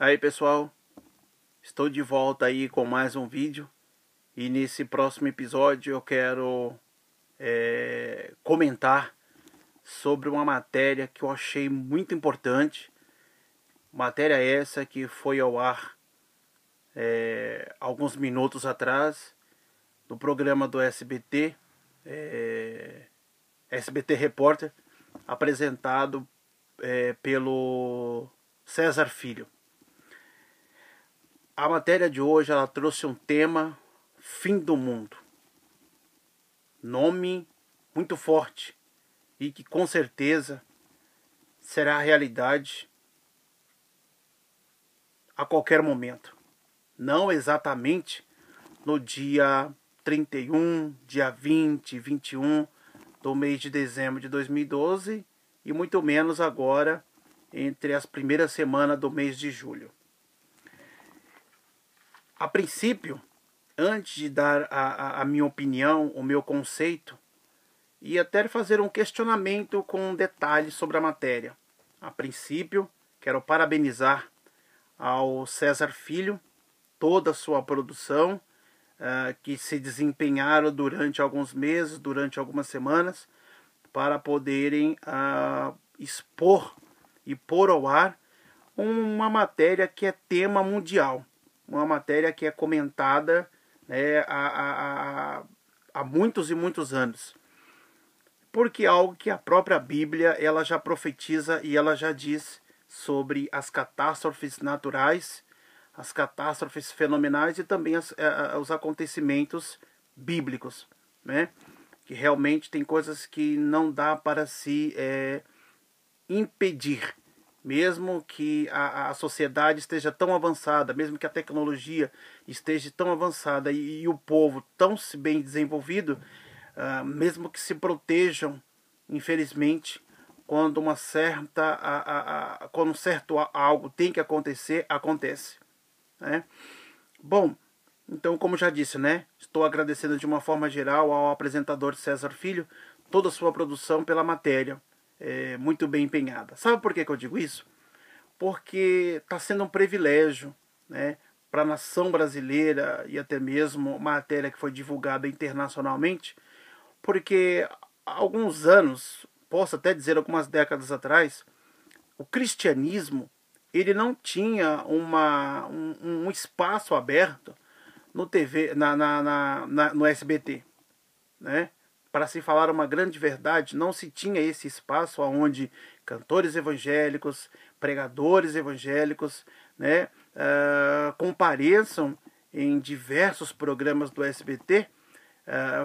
Aí pessoal, estou de volta aí com mais um vídeo. E nesse próximo episódio eu quero comentar sobre uma matéria que eu achei muito importante. Matéria essa que foi ao ar alguns minutos atrás no programa do SBT, SBT Repórter, apresentado pelo César Filho. A matéria de hoje ela trouxe um tema: fim do mundo. Nome muito forte e que com certeza será realidade a qualquer momento. Não exatamente no dia 31, dia 20, 21 do mês de dezembro de 2012 e muito menos agora entre as primeiras semanas do mês de julho. A princípio, antes de dar a minha opinião, o meu conceito, e até fazer um questionamento com detalhes sobre a matéria. A princípio, quero parabenizar ao César Filho, toda a sua produção, que se desempenharam durante alguns meses, durante algumas semanas, para poderem expor e pôr ao ar uma matéria que é tema mundial. Uma matéria que é comentada há muitos e muitos anos. Porque é algo que a própria Bíblia ela já profetiza e ela já diz sobre as catástrofes naturais, as catástrofes fenomenais e também os acontecimentos bíblicos, né? Que realmente tem coisas que não dá para se impedir. Mesmo que a sociedade esteja tão avançada, mesmo que a tecnologia esteja tão avançada e o povo tão bem desenvolvido, mesmo que se protejam, infelizmente, quando quando um certo algo tem que acontecer, acontece, né? Bom, então, como já disse, né? Estou agradecendo de uma forma geral ao apresentador César Filho toda a sua produção pela matéria. Muito bem empenhada. Sabe por que eu digo isso? Porque está sendo um privilégio, né, para a nação brasileira e até mesmo matéria que foi divulgada internacionalmente, porque há alguns anos, posso até dizer algumas décadas atrás, o cristianismo ele não tinha um espaço aberto no TV, no SBT, né? Para se falar uma grande verdade, não se tinha esse espaço onde cantores evangélicos, pregadores evangélicos, né, compareçam em diversos programas do SBT,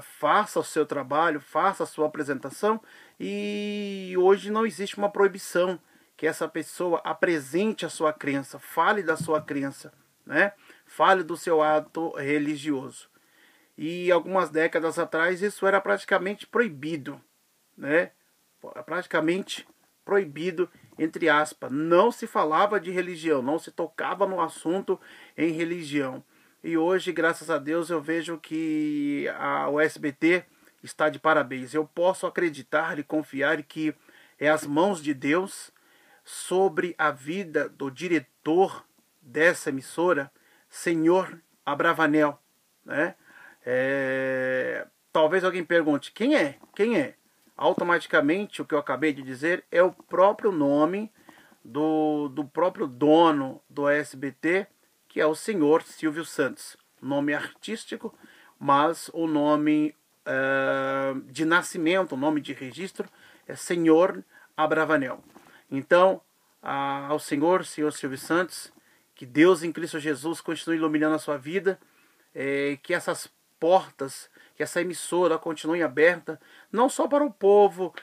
faça o seu trabalho, faça a sua apresentação, e hoje não existe uma proibição que essa pessoa apresente a sua crença, fale da sua crença, né, fale do seu ato religioso. E algumas décadas atrás isso era praticamente proibido, né? Praticamente proibido, entre aspas. Não se falava de religião, não se tocava no assunto em religião. E hoje, graças a Deus, eu vejo que o SBT está de parabéns. Eu posso acreditar e confiar que é as mãos de Deus sobre a vida do diretor dessa emissora, senhor Abravanel, né? Talvez alguém pergunte, quem é? Quem é? Automaticamente o que eu acabei de dizer é o próprio nome do próprio dono do SBT, que é o senhor Silvio Santos. Nome artístico, mas o nome de nascimento, o nome de registro é senhor Abravanel. Então, ao senhor Silvio Santos, que Deus em Cristo Jesus continue iluminando a sua vida, que essas portas, que essa emissora continue aberta, não só para o povo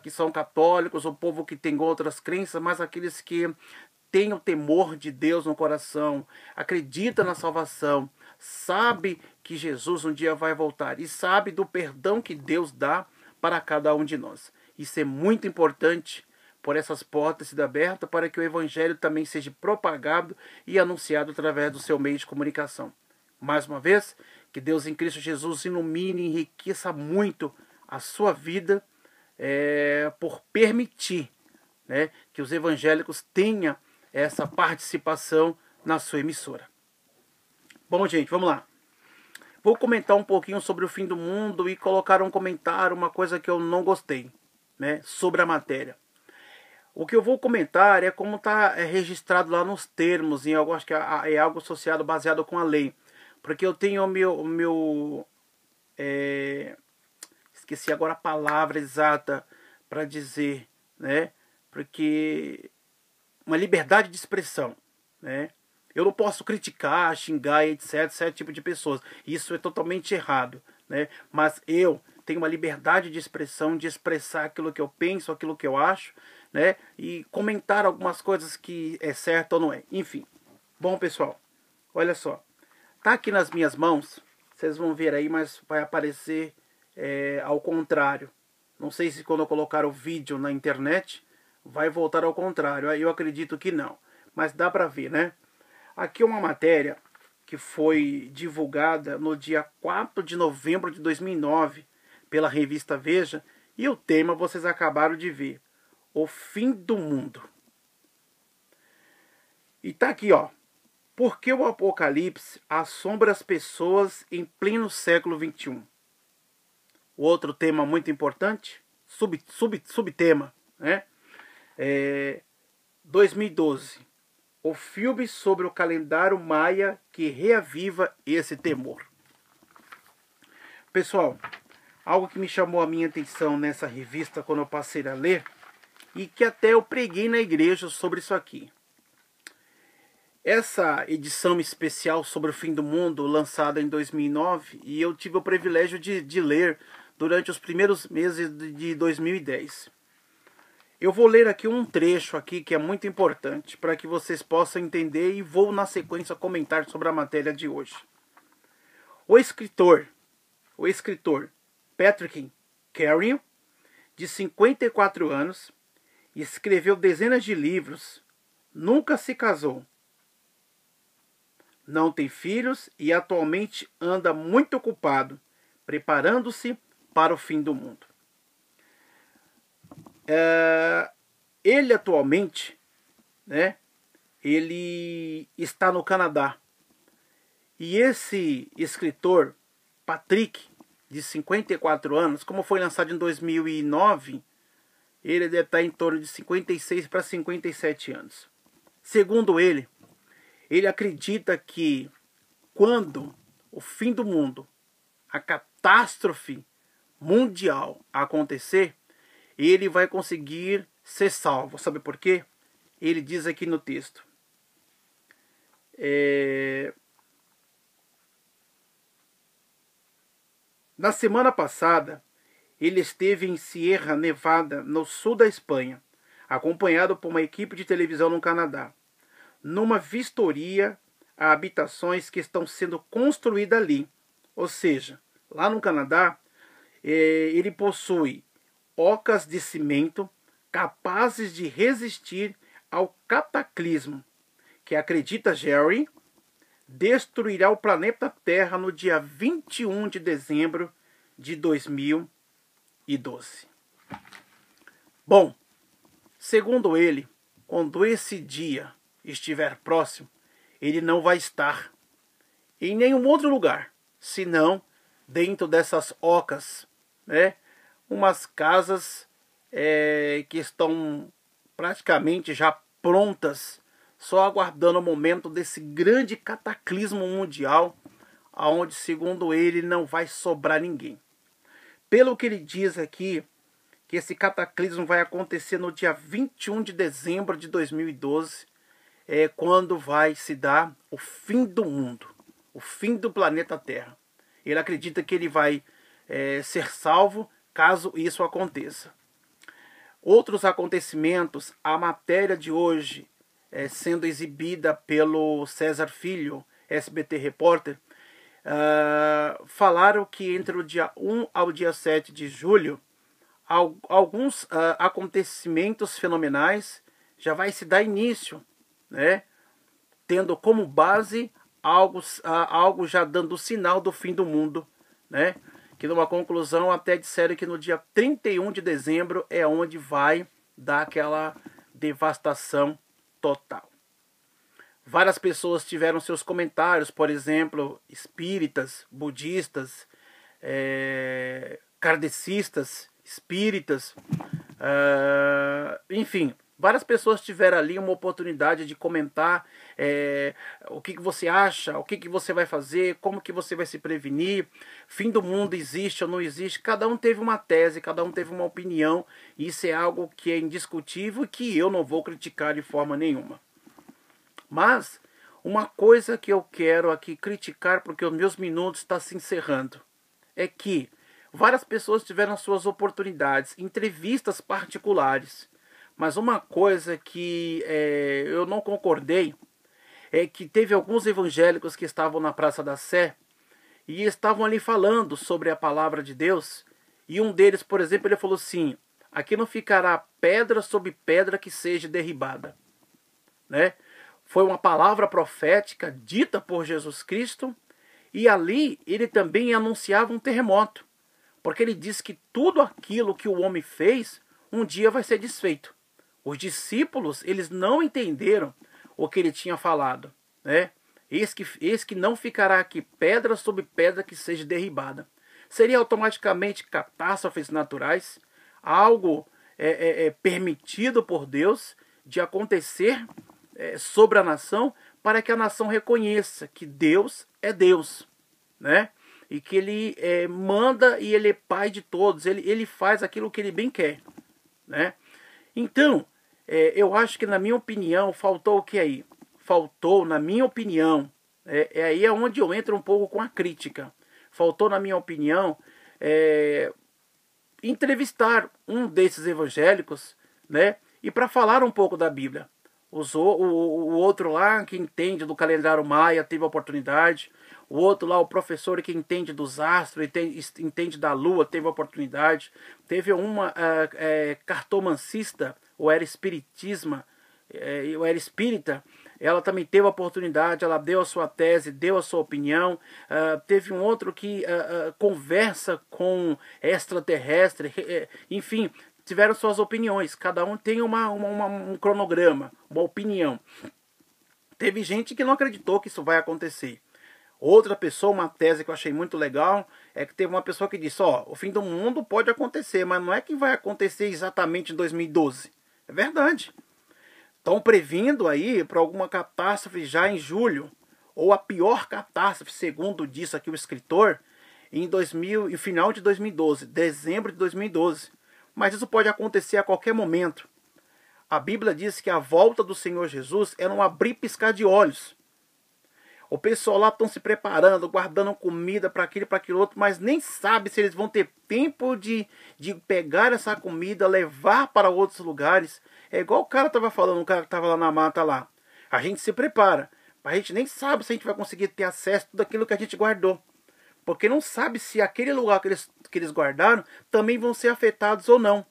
que são católicos, o povo que tem outras crenças, mas aqueles que têm o temor de Deus no coração, acreditam na salvação, sabe que Jesus um dia vai voltar e sabe do perdão que Deus dá para cada um de nós. Isso é muito importante, por essas portas se abertas, para que o evangelho também seja propagado e anunciado através do seu meio de comunicação. Mais uma vez, que Deus em Cristo Jesus ilumine e enriqueça muito a sua vida por permitir, né, que os evangélicos tenham essa participação na sua emissora. Bom, gente, vamos lá. Vou comentar um pouquinho sobre o fim do mundo e colocar um comentário, uma coisa que eu não gostei, né, sobre a matéria. O que eu vou comentar é como está registrado lá nos termos, e eu acho que é algo associado, baseado com a lei. Porque eu tenho o meu esqueci agora a palavra exata para dizer, né? Porque uma liberdade de expressão, né? Eu não posso criticar, xingar, etc, certo tipo de pessoas. Isso é totalmente errado, né? Mas eu tenho uma liberdade de expressão, de expressar aquilo que eu penso, aquilo que eu acho, né? E comentar algumas coisas que é certo ou não é. Enfim. Bom, pessoal, olha só. Tá aqui nas minhas mãos, vocês vão ver aí, mas vai aparecer ao contrário. Não sei se quando eu colocar o vídeo na internet vai voltar ao contrário. Eu acredito que não, mas dá para ver, né? Aqui é uma matéria que foi divulgada no dia 4 de novembro de 2009 pela revista Veja, e o tema vocês acabaram de ver: o fim do mundo. E tá aqui, ó. Por que o apocalipse assombra as pessoas em pleno século XXI? Outro tema muito importante, subtema, né? 2012. O filme sobre o calendário maia que reaviva esse temor. Pessoal, algo que me chamou a minha atenção nessa revista quando eu passei a ler, e que até eu preguei na igreja sobre isso aqui. Essa edição especial sobre o fim do mundo, lançada em 2009, e eu tive o privilégio de ler durante os primeiros meses de 2010. Eu vou ler aqui um trecho aqui que é muito importante para que vocês possam entender, e vou na sequência comentar sobre a matéria de hoje. O escritor Patrick Carrion, de 54 anos, escreveu dezenas de livros, nunca se casou, não tem filhos e atualmente anda muito ocupado, preparando-se para o fim do mundo. Ele atualmente, né, ele está no Canadá. E esse escritor, Patrick, de 54 anos, como foi lançado em 2009, ele deve estar em torno de 56 para 57 anos. Segundo ele acredita que quando o fim do mundo, a catástrofe mundial acontecer, ele vai conseguir ser salvo. Sabe por quê? Ele diz aqui no texto. Na semana passada, ele esteve em Sierra Nevada, no sul da Espanha, acompanhado por uma equipe de televisão no Canadá, numa vistoria a habitações que estão sendo construídas ali. Ou seja, lá no Canadá, ele possui ocas de cimento capazes de resistir ao cataclismo que, acredita Jerry, destruirá o planeta Terra no dia 21 de dezembro de 2012. Bom, segundo ele, quando esse dia estiver próximo, ele não vai estar em nenhum outro lugar, senão dentro dessas ocas, né? Umas casas que estão praticamente já prontas, só aguardando o momento desse grande cataclismo mundial, aonde, segundo ele, não vai sobrar ninguém. Pelo que ele diz aqui, que esse cataclismo vai acontecer no dia 21 de dezembro de 2012, quando vai se dar o fim do mundo, o fim do planeta Terra. Ele acredita que ele vai ser salvo caso isso aconteça. Outros acontecimentos, a matéria de hoje, sendo exibida pelo César Filho, SBT Repórter, falaram que entre o dia 1 ao dia 7 de julho, alguns acontecimentos fenomenais já vai se dar início, né? Tendo como base algo já dando sinal do fim do mundo, né? Que numa conclusão até disseram que no dia 31 de dezembro é onde vai dar aquela devastação total. Várias pessoas tiveram seus comentários, por exemplo, espíritas, budistas, kardecistas, espíritas, enfim, várias pessoas tiveram ali uma oportunidade de comentar o que você acha, o que você vai fazer, como que você vai se prevenir, fim do mundo existe ou não existe. Cada um teve uma tese, cada um teve uma opinião, e isso é algo que é indiscutível e que eu não vou criticar de forma nenhuma. Mas uma coisa que eu quero aqui criticar, porque os meus minutos estão se encerrando, é que várias pessoas tiveram suas oportunidades, entrevistas particulares. Mas uma coisa que eu não concordei é que teve alguns evangélicos que estavam na Praça da Sé e estavam ali falando sobre a palavra de Deus. E um deles, por exemplo, ele falou assim: aqui não ficará pedra sobre pedra que seja derribada, né? Foi uma palavra profética dita por Jesus Cristo, e ali ele também anunciava um terremoto, porque ele disse que tudo aquilo que o homem fez um dia vai ser desfeito. Os discípulos, eles não entenderam o que ele tinha falado, né? Eis que não ficará aqui pedra sobre pedra que seja derribada. Seria automaticamente catástrofes naturais, algo permitido por Deus de acontecer sobre a nação, para que a nação reconheça que Deus é Deus, né? E que ele manda e ele é pai de todos, ele faz aquilo que ele bem quer, né? Então, eu acho que, na minha opinião, faltou o que aí? Faltou, na minha opinião, aí é onde eu entro um pouco com a crítica. Faltou, na minha opinião, entrevistar um desses evangélicos, né? E para falar um pouco da Bíblia. O outro lá que entende do calendário maia teve a oportunidade. O outro lá, o professor que entende dos astros, entende da lua, teve a oportunidade. Teve uma cartomancista, ou era espiritismo, ou era espírita, ela também teve a oportunidade, ela deu a sua tese, deu a sua opinião. Teve um outro que conversa com extraterrestre, enfim, tiveram suas opiniões. Cada um tem um cronograma, uma opinião. Teve gente que não acreditou que isso vai acontecer. Outra pessoa, uma tese que eu achei muito legal, é que teve uma pessoa que disse: o fim do mundo pode acontecer, mas não é que vai acontecer exatamente em 2012. É verdade. Estão previndo aí para alguma catástrofe já em julho, ou a pior catástrofe, segundo disse aqui o escritor, em final de 2012, dezembro de 2012. Mas isso pode acontecer a qualquer momento. A Bíblia diz que a volta do Senhor Jesus era um abrir e piscar de olhos. O pessoal lá estão se preparando, guardando comida para aquilo e para aquilo outro, mas nem sabe se eles vão ter tempo de pegar essa comida, levar para outros lugares. É igual o cara estava falando, o cara que estava lá na mata lá. A gente se prepara, mas a gente nem sabe se a gente vai conseguir ter acesso a tudo aquilo que a gente guardou. Porque não sabe se aquele lugar que eles guardaram também vão ser afetados ou não.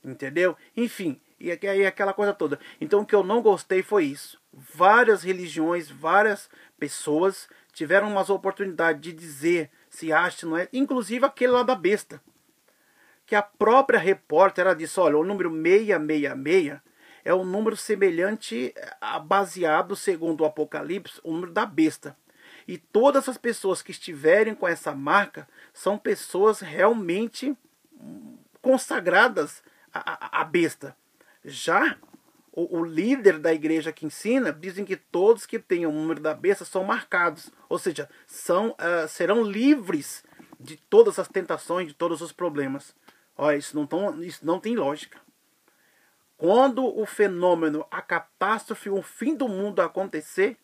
Entendeu? Enfim, e aí aquela coisa toda. Então o que eu não gostei foi isso. Várias religiões, várias pessoas tiveram umas oportunidades de dizer se acha, se não é. Inclusive aquele lá da besta. Que a própria repórter, ela disse: olha, o número 666 é um número semelhante, baseado, segundo o Apocalipse, o número da besta. E todas as pessoas que estiverem com essa marca são pessoas realmente consagradas à besta. Já o líder da igreja que ensina, dizem que todos que têm o número da besta são marcados. Ou seja, serão livres de todas as tentações, de todos os problemas. Olha, isso não tem lógica. Quando o fenômeno, a catástrofe, o fim do mundo acontecer,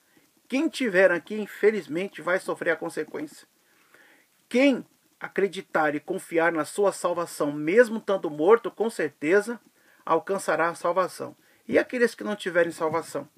quem tiver aqui, infelizmente, vai sofrer a consequência. Quem acreditar e confiar na sua salvação, mesmo estando morto, com certeza alcançará a salvação. E aqueles que não tiverem salvação?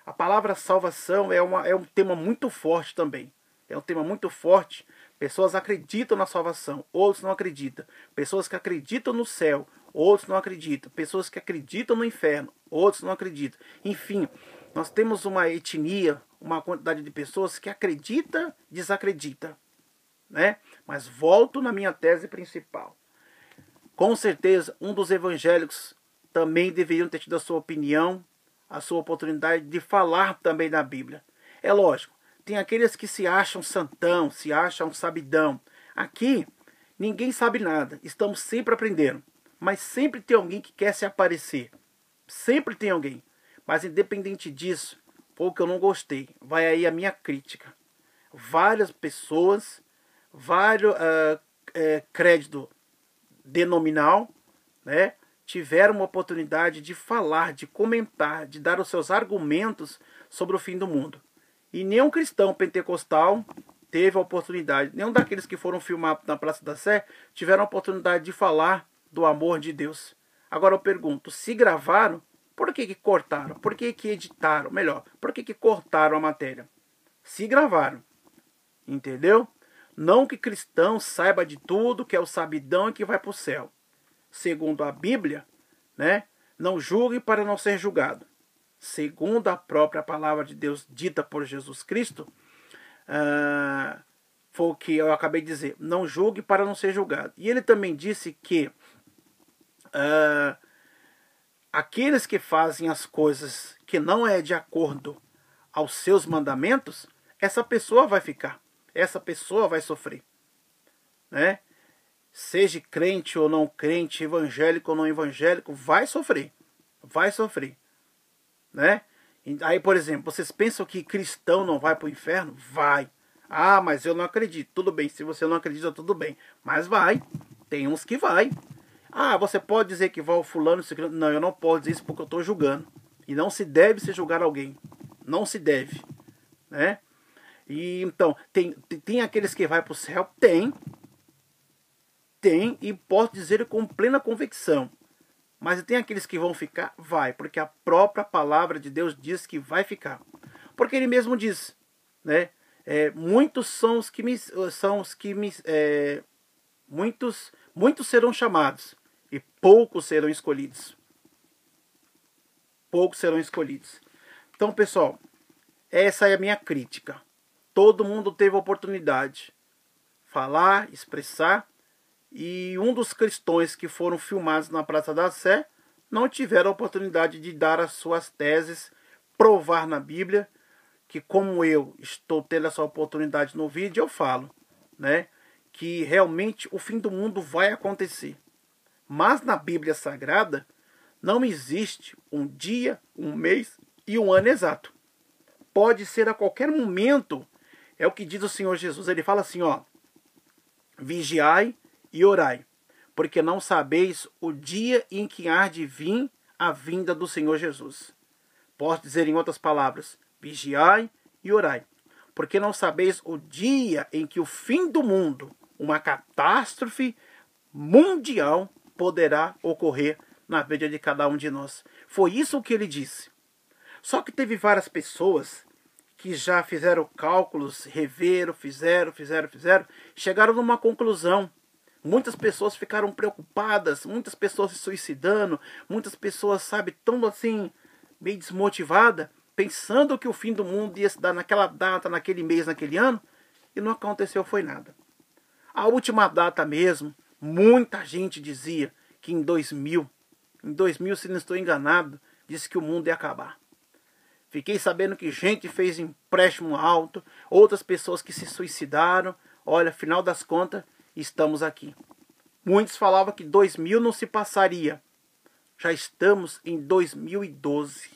A palavra salvação é um tema muito forte também. É um tema muito forte. Pessoas acreditam na salvação, outros não acreditam. Pessoas que acreditam no céu, outros não acreditam. Pessoas que acreditam no inferno, outros não acreditam. Enfim, nós temos uma etnia, uma quantidade de pessoas que acredita, desacredita, né? Mas volto na minha tese principal. Com certeza, um dos evangélicos também deveriam ter tido a sua opinião, a sua oportunidade de falar também da Bíblia. É lógico, tem aqueles que se acham santão, se acham sabidão. Aqui, ninguém sabe nada, estamos sempre aprendendo. Mas sempre tem alguém que quer se aparecer. Sempre tem alguém. Mas independente disso, foi o que eu não gostei. Vai aí a minha crítica. Várias pessoas, vários crédito denominal, né, tiveram uma oportunidade de falar, de comentar, de dar os seus argumentos sobre o fim do mundo. E nenhum cristão pentecostal teve a oportunidade, nenhum daqueles que foram filmados na Praça da Sé tiveram a oportunidade de falar do amor de Deus. Agora eu pergunto, se gravaram, por que cortaram? Por que editaram? Melhor, por que cortaram a matéria? Se gravaram, entendeu? Não que cristão saiba de tudo, que é o sabidão e que vai para o céu. Segundo a Bíblia, né? Não julgue para não ser julgado. Segundo a própria palavra de Deus dita por Jesus Cristo, foi o que eu acabei de dizer. Não julgue para não ser julgado. E ele também disse que aqueles que fazem as coisas que não é de acordo aos seus mandamentos, essa pessoa vai ficar. Essa pessoa vai sofrer, né? Seja crente ou não crente, evangélico ou não evangélico, vai sofrer, né? Aí, por exemplo, vocês pensam que cristão não vai para o inferno? Vai. Ah, mas eu não acredito. Tudo bem, se você não acredita, tudo bem, mas vai. Tem uns que vai. Ah, você pode dizer que vai o fulano, não, eu não posso dizer isso porque eu estou julgando. E não se deve se julgar alguém, não se deve, né? E então, tem aqueles que vai para o céu? Tem, e posso dizer com plena convicção. Mas tem aqueles que vão ficar? Vai, porque a própria palavra de Deus diz que vai ficar. Porque ele mesmo diz, né? Muitos são os que muitos serão chamados e poucos serão escolhidos. Poucos serão escolhidos. Então, pessoal, essa é a minha crítica. Todo mundo teve a oportunidade de falar, expressar, e um dos cristãos que foram filmados na Praça da Sé não tiveram a oportunidade de dar as suas teses, provar na Bíblia, que como eu estou tendo essa oportunidade no vídeo, eu falo, né, que realmente o fim do mundo vai acontecer. Mas na Bíblia Sagrada não existe um dia, um mês e um ano exato. Pode ser a qualquer momento. É o que diz o Senhor Jesus. Ele fala assim, ó: vigiai e orai, porque não sabeis o dia em que há de vir a vinda do Senhor Jesus. Posso dizer em outras palavras, vigiai e orai, porque não sabeis o dia em que o fim do mundo, uma catástrofe mundial, poderá ocorrer na vida de cada um de nós. Foi isso que ele disse. Só que teve várias pessoas que já fizeram cálculos, reveram, fizeram, chegaram numa conclusão. Muitas pessoas ficaram preocupadas, muitas pessoas se suicidando, muitas pessoas, sabe, tão assim, meio desmotivadas, pensando que o fim do mundo ia se dar naquela data, naquele mês, naquele ano, e não aconteceu, foi nada. A última data mesmo, muita gente dizia que em 2000, se não estou enganado, disse que o mundo ia acabar. Fiquei sabendo que gente fez empréstimo alto, outras pessoas que se suicidaram. Olha, final das contas, estamos aqui. Muitos falavam que 2000 não se passaria. Já estamos em 2012.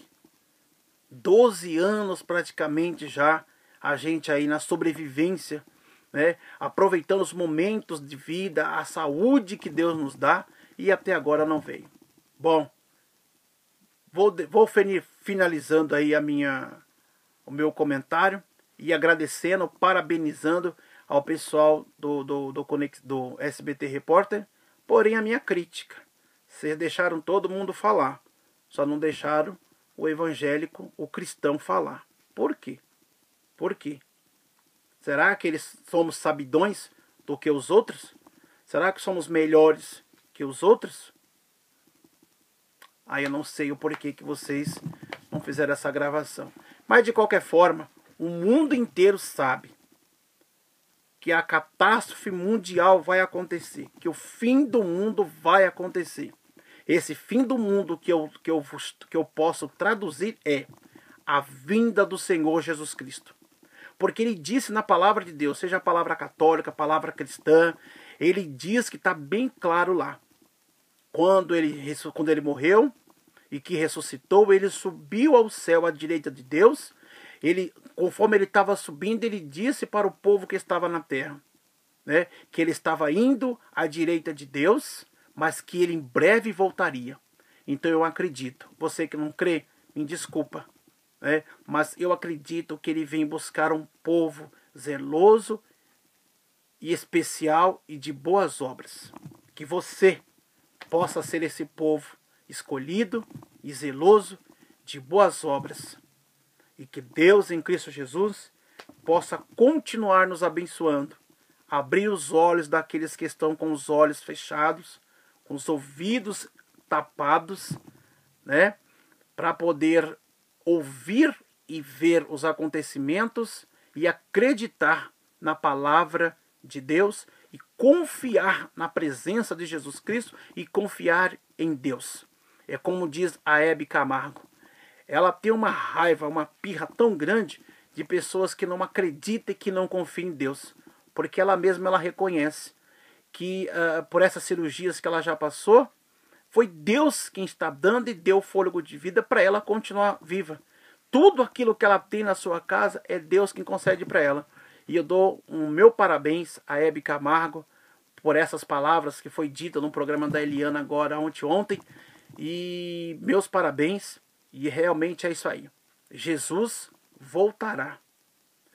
12 anos praticamente já, a gente aí na sobrevivência, né? Aproveitando os momentos de vida, a saúde que Deus nos dá, e até agora não veio. Bom, vou finalizando aí o meu comentário e agradecendo, parabenizando ao pessoal do SBT Repórter, porém a minha crítica. Vocês deixaram todo mundo falar, só não deixaram o evangélico, o cristão falar. Por quê? Por quê? Será que somos sabidões do que os outros? Será que somos melhores que os outros? Aí eu não sei o porquê que vocês não fizeram essa gravação. Mas de qualquer forma, o mundo inteiro sabe que a catástrofe mundial vai acontecer, que o fim do mundo vai acontecer. Esse fim do mundo que eu posso traduzir é a vinda do Senhor Jesus Cristo. Porque ele disse na palavra de Deus, seja a palavra católica, a palavra cristã, ele diz que está bem claro lá. Quando ele morreu e que ressuscitou, ele subiu ao céu à direita de Deus. Conforme ele estava subindo, ele disse para o povo que estava na terra, né, que ele estava indo à direita de Deus, mas que ele em breve voltaria. Então eu acredito. Você que não crê, me desculpa, né, mas eu acredito que ele vem buscar um povo zeloso e especial e de boas obras. Que você possa ser esse povo escolhido e zeloso de boas obras. E que Deus em Cristo Jesus possa continuar nos abençoando. Abrir os olhos daqueles que estão com os olhos fechados, com os ouvidos tapados, né? Para poder ouvir e ver os acontecimentos e acreditar na palavra de Deus e confiar na presença de Jesus Cristo e confiar em Deus. É como diz a Hebe Camargo. Ela tem uma raiva, uma pirra tão grande de pessoas que não acreditam e que não confiam em Deus. Porque ela mesma reconhece que por essas cirurgias que ela já passou, foi Deus quem está dando e deu fôlego de vida para ela continuar viva. Tudo aquilo que ela tem na sua casa é Deus quem concede para ela. E eu dou o meu parabéns a Hebe Camargo por essas palavras que foi dita no programa da Eliana agora ontem. E meus parabéns. E realmente é isso aí. Jesus voltará.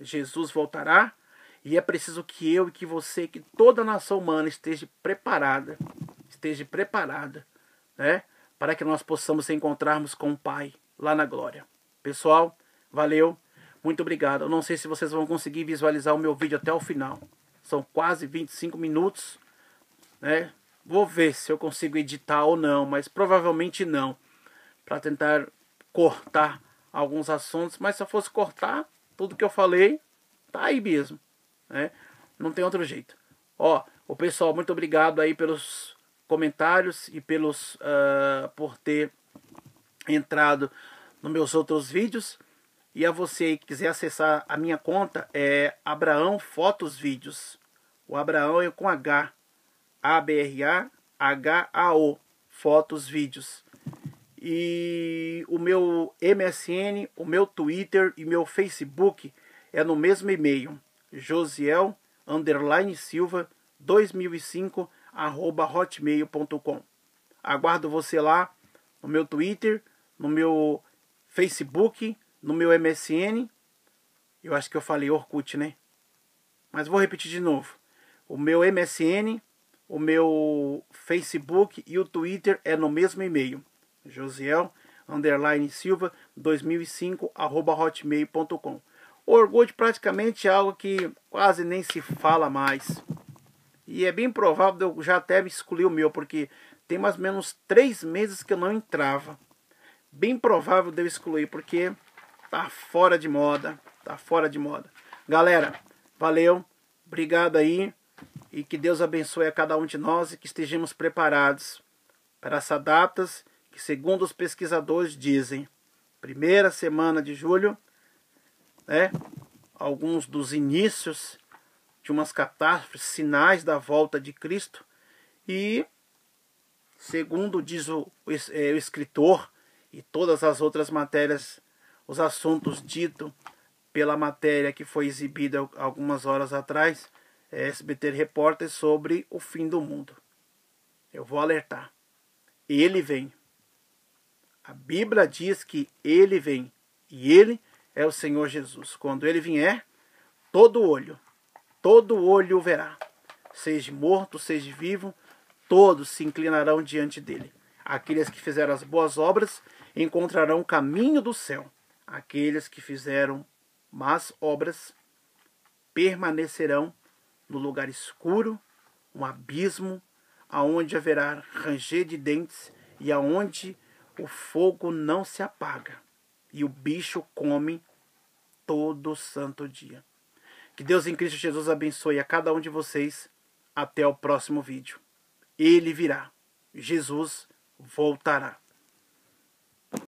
Jesus voltará. E é preciso que eu e que você, que toda a nação humana esteja preparada. Né? Para que nós possamos encontrarmos com o Pai lá na glória. Pessoal, valeu. Muito obrigado. Eu não sei se vocês vão conseguir visualizar o meu vídeo até o final. São quase 25 minutos. Né? Vou ver se eu consigo editar ou não, mas provavelmente não. Para tentar cortar alguns assuntos. Mas se eu fosse cortar tudo que eu falei, tá aí mesmo. Né? Não tem outro jeito. Ó, o pessoal, muito obrigado aí pelos comentários e por ter entrado nos meus outros vídeos. E a você aí que quiser acessar a minha conta, é Abraão Fotos Vídeos. O Abraão é com H. ABRAHAO. Fotos Vídeos. E o meu MSN, o meu Twitter e meu Facebook é no mesmo e-mail. Josiel_Silva 2005 @hotmail.com. Aguardo você lá no meu Twitter, no meu Facebook, no meu MSN. Eu acho que eu falei Orkut, né? Mas vou repetir de novo. O meu MSN, o meu Facebook e o Twitter é no mesmo e-mail. Josiel_Silva 2005 @hotmail.com. O Orkut praticamente é algo que quase nem se fala mais. E é bem provável de eu já até me excluir o meu, porque tem mais ou menos 3 meses que eu não entrava. Bem provável de eu excluir, porque tá fora de moda. Tá fora de moda. Galera, valeu. Obrigado aí. E que Deus abençoe a cada um de nós e que estejamos preparados para essas datas que, segundo os pesquisadores dizem, primeira semana de julho, né? Alguns dos inícios de umas catástrofes, sinais da volta de Cristo. E, segundo diz o escritor e todas as outras matérias, os assuntos ditos pela matéria que foi exibida algumas horas atrás, SBT Repórter, sobre o fim do mundo. Eu vou alertar. Ele vem. A Bíblia diz que ele vem. E ele é o Senhor Jesus. Quando ele vier, todo olho o verá. Seja morto, seja vivo, todos se inclinarão diante dele. Aqueles que fizeram as boas obras encontrarão o caminho do céu. Aqueles que fizeram más obras permanecerão no lugar escuro, um abismo, aonde haverá ranger de dentes e aonde o fogo não se apaga e o bicho come todo santo dia. Que Deus em Cristo Jesus abençoe a cada um de vocês. Até o próximo vídeo. Ele virá. Jesus voltará.